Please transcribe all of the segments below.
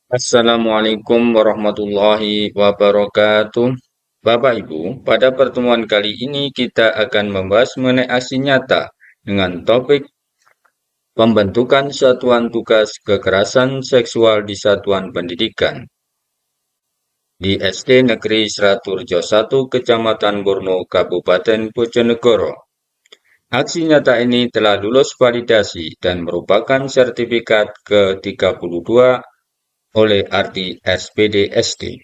Assalamualaikum warahmatullahi wabarakatuh. Bapak Ibu, pada pertemuan kali ini kita akan membahas mengenai aksi nyata dengan topik pembentukan satuan tugas kekerasan seksual di satuan pendidikan di SD Negeri Seraturjo 1, Kecamatan Borno, Kabupaten Bojonegoro. Aksi nyata ini telah lulus validasi dan merupakan sertifikat ke-32 oleh RT SPD SD.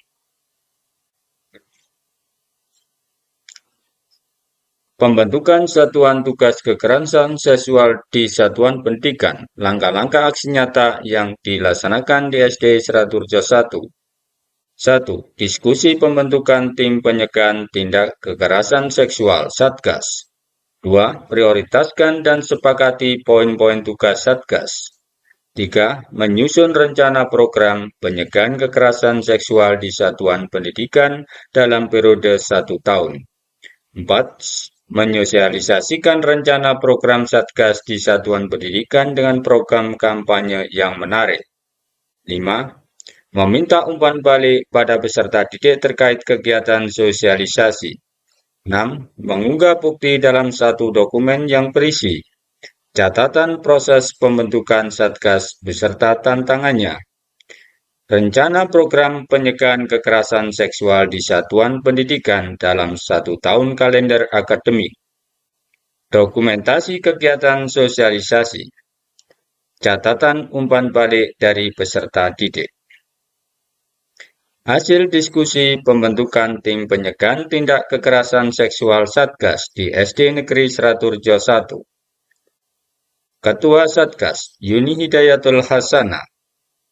Pembentukan Satuan Tugas Kekerasan Seksual di Satuan Pendidikan. Langkah-langkah aksi nyata yang dilaksanakan di SD Seraturjo 1. 1. Diskusi pembentukan tim pencegahan tindak kekerasan seksual Satgas. 2. Prioritaskan dan sepakati poin-poin tugas Satgas. 3. Menyusun rencana program pencegahan kekerasan seksual di satuan pendidikan dalam periode 1 tahun. 4. Menyosialisasikan rencana program Satgas di satuan pendidikan dengan program kampanye yang menarik. 5. Meminta umpan balik pada peserta didik terkait kegiatan sosialisasi. 6. Mengunggah bukti dalam satu dokumen yang berisi catatan proses pembentukan Satgas beserta tantangannya. Rencana program pencegahan kekerasan seksual di satuan pendidikan dalam 1 tahun kalender akademik. Dokumentasi kegiatan sosialisasi. Catatan umpan balik dari peserta didik. Hasil diskusi pembentukan tim pencegahan tindak kekerasan seksual Satgas di SD Negeri Seraturjo 1. Ketua Satgas Yuni Hidayatul Hasanah.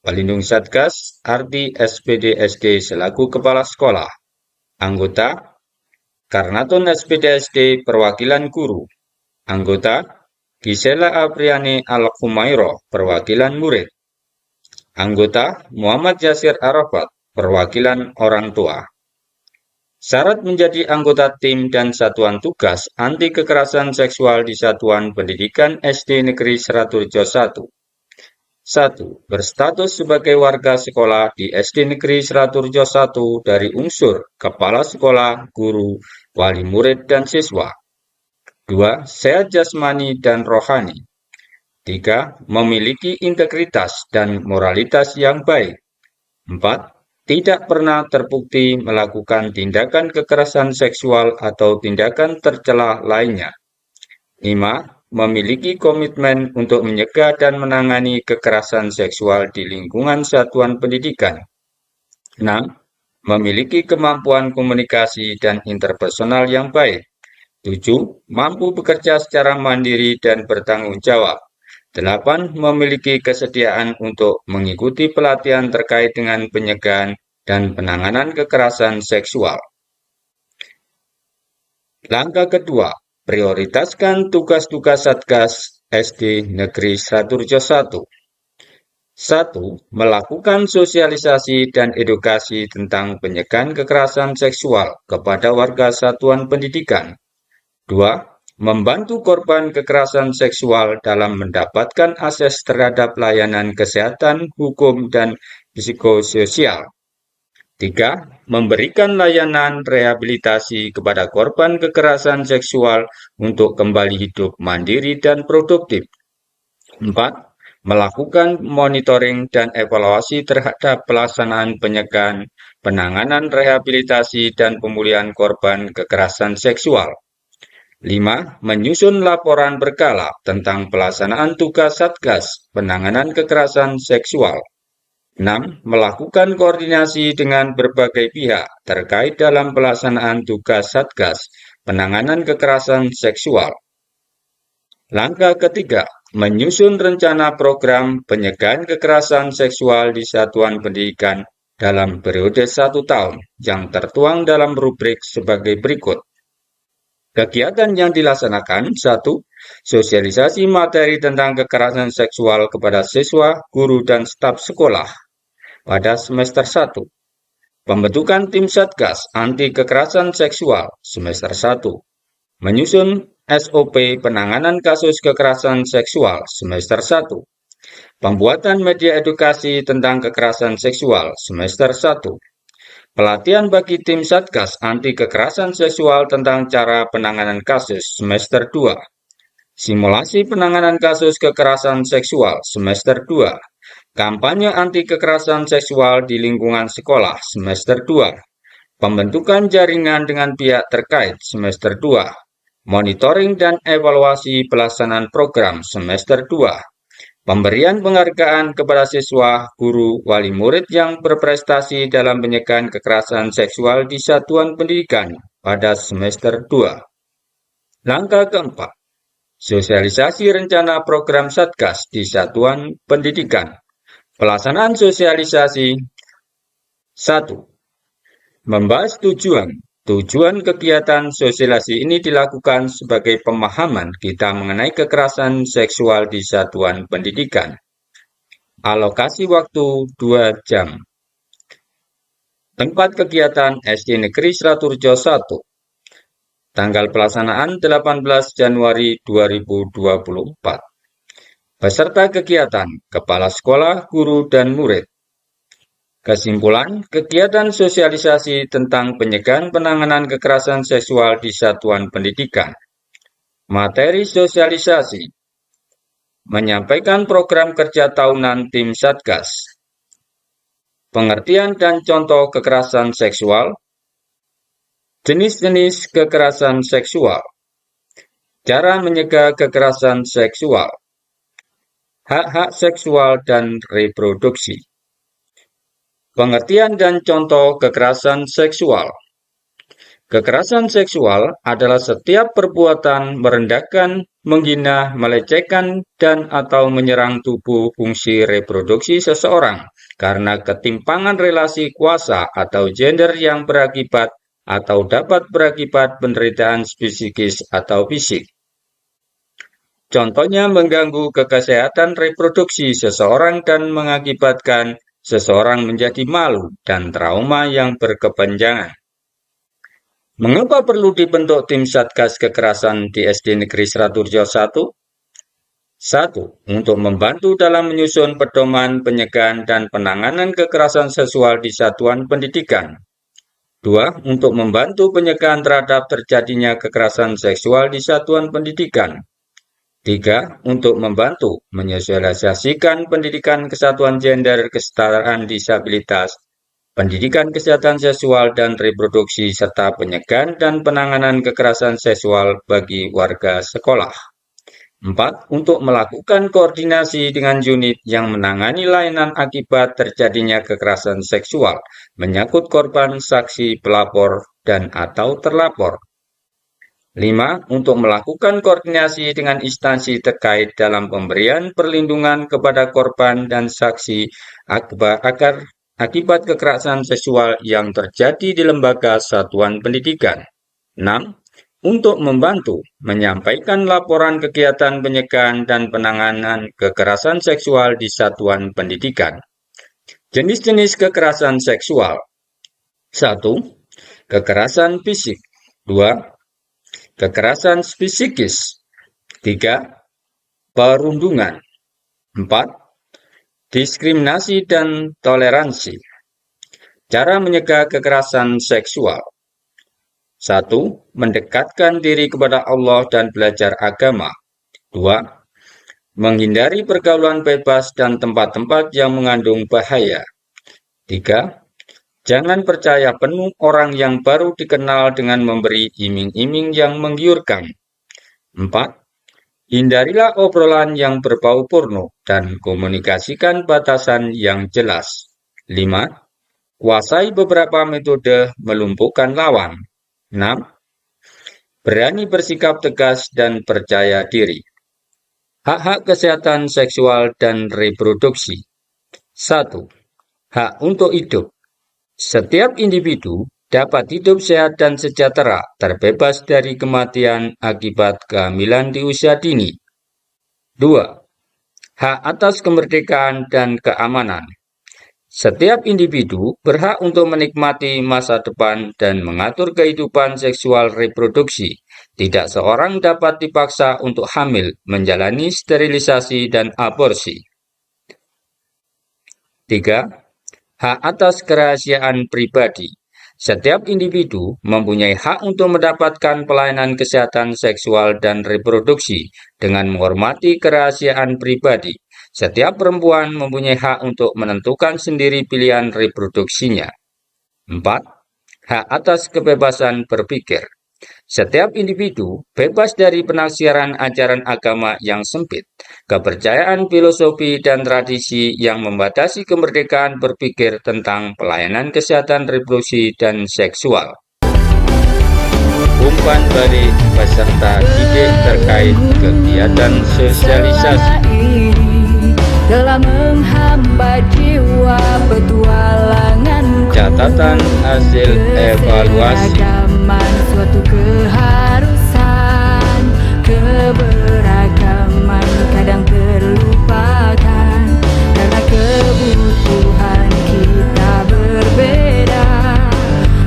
Pelindung Satgas Arti SPD SD selaku Kepala Sekolah. Anggota Karnaton SPD SD Perwakilan Guru. Anggota Gisela Apriani Al-Humairo Perwakilan Murid. Anggota Muhammad Yasir Arafat Perwakilan Orang Tua. Syarat menjadi anggota tim dan satuan tugas anti kekerasan seksual di Satuan Pendidikan SD Negeri Seraturjo 1. 1. Berstatus sebagai warga sekolah di SD Negeri Seraturjo 1 dari unsur kepala sekolah, guru, wali murid, dan siswa. 2. Sehat jasmani dan rohani. 3. Memiliki integritas dan moralitas yang baik. 4. Tidak pernah terbukti melakukan tindakan kekerasan seksual atau tindakan tercela lainnya. 5. Memiliki komitmen untuk mencegah dan menangani kekerasan seksual di lingkungan satuan pendidikan. 6. Memiliki kemampuan komunikasi dan interpersonal yang baik. 7. Mampu bekerja secara mandiri dan bertanggung jawab. 8. Memiliki kesediaan untuk mengikuti pelatihan terkait dengan pencegahan dan penanganan kekerasan seksual. Langkah kedua, prioritaskan tugas-tugas Satgas SD Negeri Seraturjo 1. 1. Melakukan sosialisasi dan edukasi tentang pencegahan kekerasan seksual kepada warga satuan pendidikan. 2. Membantu korban kekerasan seksual dalam mendapatkan akses terhadap layanan kesehatan, hukum, dan psikososial. 3. Memberikan layanan rehabilitasi kepada korban kekerasan seksual untuk kembali hidup mandiri dan produktif. 4. Melakukan monitoring dan evaluasi terhadap pelaksanaan pencegahan, penanganan rehabilitasi, dan pemulihan korban kekerasan seksual. 5. Menyusun laporan berkala tentang pelaksanaan tugas Satgas penanganan kekerasan seksual. 6. Melakukan koordinasi dengan berbagai pihak terkait dalam pelaksanaan tugas Satgas penanganan kekerasan seksual. Langkah ketiga, menyusun rencana program pencegahan kekerasan seksual di satuan pendidikan dalam periode 1 tahun yang tertuang dalam rubrik sebagai berikut. Kegiatan yang dilaksanakan: 1. Sosialisasi materi tentang kekerasan seksual kepada siswa, guru, dan staf sekolah pada semester 1. Pembentukan tim Satgas anti kekerasan seksual semester 1. Menyusun SOP penanganan kasus kekerasan seksual semester 1. Pembuatan media edukasi tentang kekerasan seksual semester 1. Pelatihan bagi tim Satgas anti kekerasan seksual tentang cara penanganan kasus semester 2. Simulasi penanganan kasus kekerasan seksual semester 2. Kampanye anti kekerasan seksual di lingkungan sekolah semester 2. Pembentukan jaringan dengan pihak terkait semester 2. Monitoring dan evaluasi pelaksanaan program semester 2. Pemberian penghargaan kepada siswa, guru, wali murid yang berprestasi dalam pencegahan kekerasan seksual di satuan pendidikan pada semester 2. Langkah keempat, sosialisasi rencana program Satgas di satuan pendidikan. Pelaksanaan sosialisasi 1. Membahas tujuan. Tujuan kegiatan sosialisasi ini dilakukan sebagai pemahaman kita mengenai kekerasan seksual di satuan pendidikan. Alokasi waktu 2 jam. Tempat kegiatan SD Negeri Seraturjo 1. Tanggal pelaksanaan 18 Januari 2024. Peserta kegiatan, kepala sekolah, guru, dan murid. Kesimpulan, kegiatan sosialisasi tentang pencegahan penanganan kekerasan seksual di satuan pendidikan. Materi sosialisasi. Menyampaikan program kerja tahunan tim Satgas. Pengertian dan contoh kekerasan seksual. Jenis-jenis kekerasan seksual. Cara mencegah kekerasan seksual. Hak-hak seksual dan reproduksi. Pengertian dan contoh kekerasan seksual. Kekerasan seksual adalah setiap perbuatan merendahkan, menghina, melecehkan, dan atau menyerang tubuh fungsi reproduksi seseorang karena ketimpangan relasi kuasa atau gender yang berakibat atau dapat berakibat penderitaan psikis atau fisik. Contohnya mengganggu kesehatan reproduksi seseorang dan mengakibatkan seseorang menjadi malu dan trauma yang berkepanjangan. Mengapa perlu dibentuk tim Satgas Kekerasan di SD Negeri Seraturjo 1? 1. Untuk membantu dalam menyusun pedoman pencegahan dan penanganan kekerasan seksual di satuan pendidikan. 2. Untuk membantu pencegahan terhadap terjadinya kekerasan seksual di satuan pendidikan. 3. Untuk membantu menyosialisasikan pendidikan kesatuan gender, kesetaraan disabilitas, pendidikan kesehatan seksual dan reproduksi, serta pencegahan dan penanganan kekerasan seksual bagi warga sekolah. 4. Untuk melakukan koordinasi dengan unit yang menangani layanan akibat terjadinya kekerasan seksual, menyangkut korban, saksi, pelapor, dan atau terlapor. 5. Untuk melakukan koordinasi dengan instansi terkait dalam pemberian perlindungan kepada korban dan saksi agar akibat kekerasan seksual yang terjadi di lembaga satuan pendidikan. 6. Untuk membantu menyampaikan laporan kegiatan pencegahan dan penanganan kekerasan seksual di satuan pendidikan. Jenis-jenis kekerasan seksual. 1. Kekerasan fisik. 2. Kekerasan psikis. 3. Perundungan. 4. Diskriminasi dan toleransi. Cara mencegah kekerasan seksual. 1. Mendekatkan diri kepada Allah dan belajar agama. 2. Menghindari pergaulan bebas dan tempat-tempat yang mengandung bahaya. 3. Jangan percaya penuh orang yang baru dikenal dengan memberi iming-iming yang menggiurkan. 4. Hindarilah obrolan yang berbau porno dan komunikasikan batasan yang jelas. 5. Kuasai beberapa metode melumpuhkan lawan. 6. Berani bersikap tegas dan percaya diri. Hak-hak kesehatan seksual dan reproduksi. 1. Hak untuk hidup. Setiap individu dapat hidup sehat dan sejahtera, terbebas dari kematian akibat kehamilan di usia dini. 2. Hak atas kemerdekaan dan keamanan. Setiap individu berhak untuk menikmati masa depan dan mengatur kehidupan seksual reproduksi. Tidak seorang dapat dipaksa untuk hamil, menjalani sterilisasi, dan aborsi. 3. Hak atas kerahasiaan pribadi. Setiap individu mempunyai hak untuk mendapatkan pelayanan kesehatan seksual dan reproduksi dengan menghormati kerahasiaan pribadi. Setiap perempuan mempunyai hak untuk menentukan sendiri pilihan reproduksinya. 4. Hak atas kebebasan berpikir. Setiap individu bebas dari penafsiran ajaran agama yang sempit, kepercayaan filosofi dan tradisi yang membatasi kemerdekaan berpikir tentang pelayanan kesehatan reproduksi dan seksual. Umpan balik peserta didik terkait kegiatan sosialisasi. Telah menghambat jiwa petualangan. Catatan hasil evaluasi. Suatu keharusan, keberagaman kadang terlupakan karena kebutuhan kita berbeda,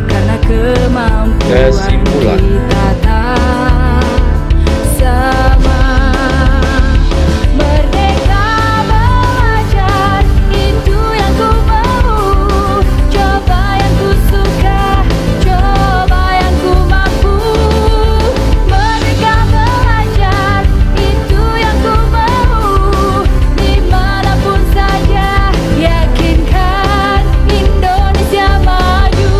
karena kemampuan kita tak sama. Merdeka belajar, itu yang ku mau. Coba yang ku suka, coba yang ku mampu. Merdeka belajar, itu yang ku mau. Dimanapun saja, yakinkan Indonesia maju.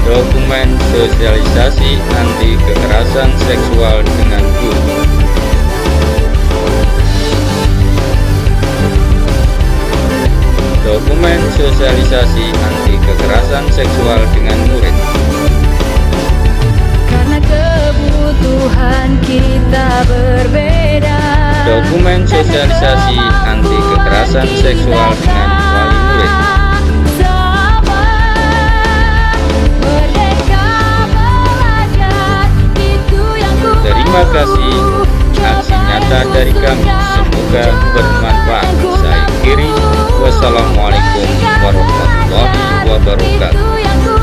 Dokumen sosialisasi anti kekerasan seksual dengan guru. Dokumen sosialisasi anti kekerasan seksual dengan murid. Karena kebutuhan kita berbeda. Dokumen sosialisasi anti kekerasan seksual dengan wali murid. Terima kasih aksi nyata dari kami, semoga bermanfaat. Saya Kiri, wassalamualaikum warahmatullahi wabarakatuh.